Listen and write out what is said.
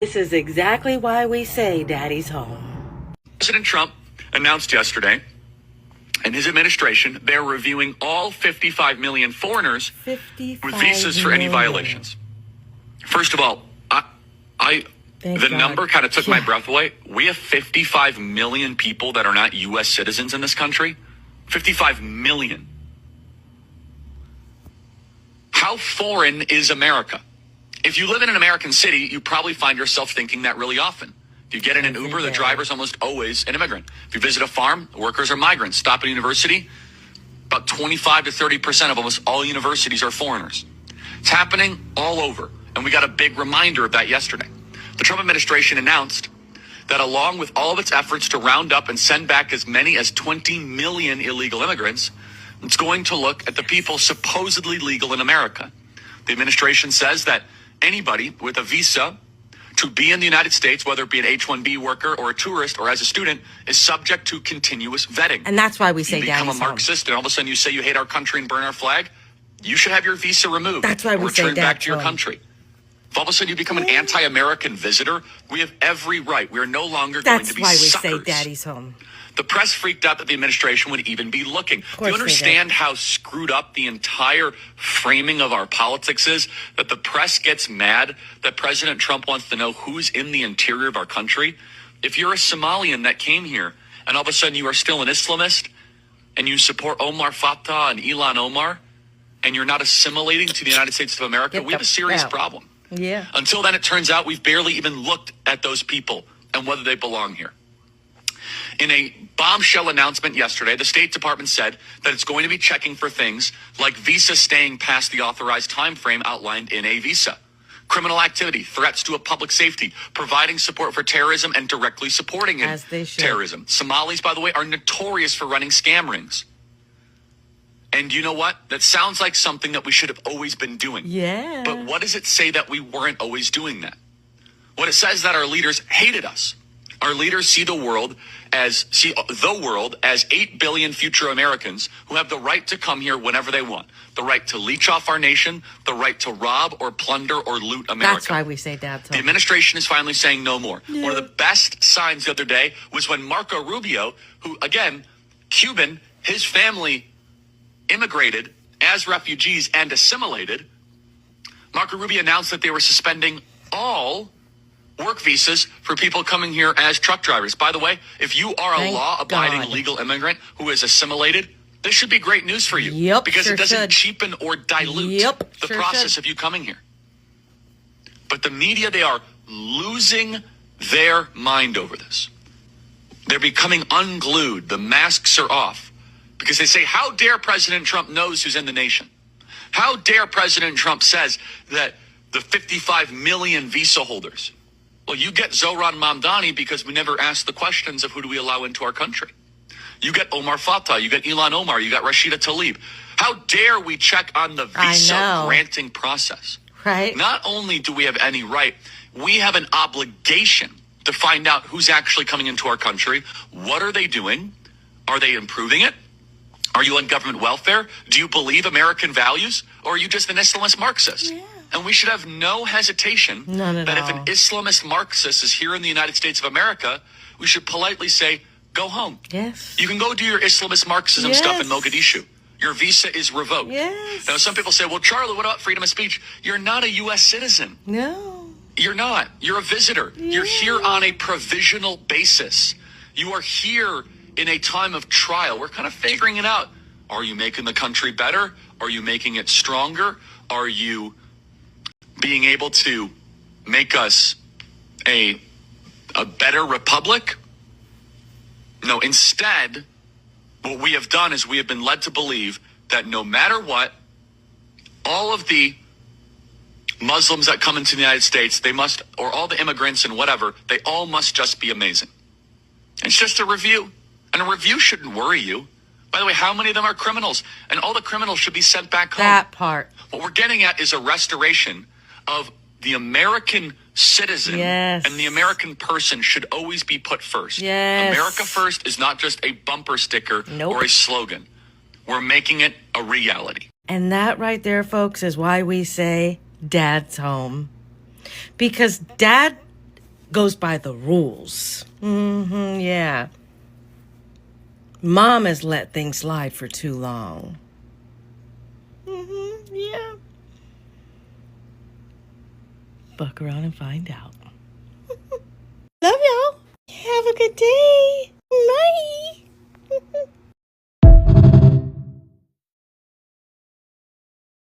This is exactly why we say Daddy's home. President Trump announced yesterday, and his administration, they're reviewing all 55 million foreigners 55 with visas for any violations. First of all, the number kind of took my breath away. We have 55 million people that are not U.S. citizens in this country. 55 million. How foreign is America? If you live in an American city, you probably find yourself thinking that really often. If you get in an Uber, the driver's almost always an immigrant. If you visit a farm, workers are migrants. Stop at a university, about 25 to 30% of almost all universities are foreigners. It's happening all over, and we got a big reminder of that yesterday. The Trump administration announced that along with all of its efforts to round up and send back as many as 20 million illegal immigrants, it's going to look at the people supposedly legal in America. The administration says that anybody with a visa to be in the United States, whether it be an H-1B worker or a tourist or as a student, is subject to continuous vetting. And that's why we say you Daddy's become a Marxist and all of a sudden you say you hate our country and burn our flag, you should have your visa removed. That's why we say returned back to your home. country. If all of a sudden you become an anti-American visitor, we have every right. We are no longer going to That's be why we suckers. say Daddy's home. The press freaked out that the administration would even be looking. Do you understand how screwed up the entire framing of our politics is? That the press gets mad that President Trump wants to know who's in the interior of our country? If you're a Somalian that came here and all of a sudden you are still an Islamist and you support Omar Fatah and Ilhan Omar and you're not assimilating to the United States of America, we have a serious problem. Yeah. Until then, it turns out we've barely even looked at those people and whether they belong here. In a bombshell announcement yesterday, the State Department said that it's going to be checking for things like visa staying past the authorized time frame outlined in a visa, criminal activity, threats to a public safety, providing support for terrorism and directly supporting terrorism. Somalis, by the way, are notorious for running scam rings. And you know what? That sounds like something that we should have always been doing. Yeah. But what does it say that we weren't always doing that? What it says that our leaders hated us. Our leaders see the world as 8 billion future Americans who have the right to come here whenever they want. The right to leech off our nation, the right to rob or plunder or loot America. That's why we say Dad's home. The administration is finally saying no more. Yeah. One of the best signs the other day was when Marco Rubio, who, again, Cuban, his family immigrated as refugees and assimilated. Marco Rubio announced that they were suspending all work visas for people coming here as truck drivers. By the way, if you are a law-abiding legal immigrant who is assimilated, this should be great news for you. Yep, because it doesn't cheapen or dilute the process of you coming here. But the media, they are losing their mind over this. They're becoming unglued. The masks are off. Because they say, how dare President Trump knows who's in the nation? How dare President Trump says that the 55 million visa holders? Well, you get Zohran Mamdani because we never asked the questions of who do we allow into our country. You get Omar Fatah, you get Ilhan Omar, you got Rashida Tlaib. How dare we check on the visa granting process? Right. Not only do we have any right, we have an obligation to find out who's actually coming into our country. What are they doing? Are they improving it? Are you on government welfare? Do you believe American values? Or are you just an Islamist Marxist? Yeah. And we should have no hesitation that if an Islamist Marxist is here in the United States of America, we should politely say, go home. Yes. You can go do your Islamist Marxism stuff in Mogadishu. Your visa is revoked. Yes. Now, some people say, well, Charlie, what about freedom of speech? You're not a U.S. citizen. No. You're not. You're a visitor. Yeah. You're here on a provisional basis. You are here in a time of trial. We're kind of figuring it out. Are you making the country better? Are you making it stronger? Are you being able to make us a better republic? No, instead, what we have done is we have been led to believe that no matter what, all of the Muslims that come into the United States, they must, or all the immigrants and whatever, they all must just be amazing. It's just a review. And a review shouldn't worry you. By the way, how many of them are criminals? And all the criminals should be sent back home. That part. What we're getting at is a restoration of the American citizen and the American person should always be put first. Yes. America first is not just a bumper sticker or a slogan. We're making it a reality. And that right there, folks, is why we say Dad's home. Because Dad goes by the rules. Yeah. Mom has let things slide for too long. Yeah. Buck around and find out. Love y'all. Have a good day.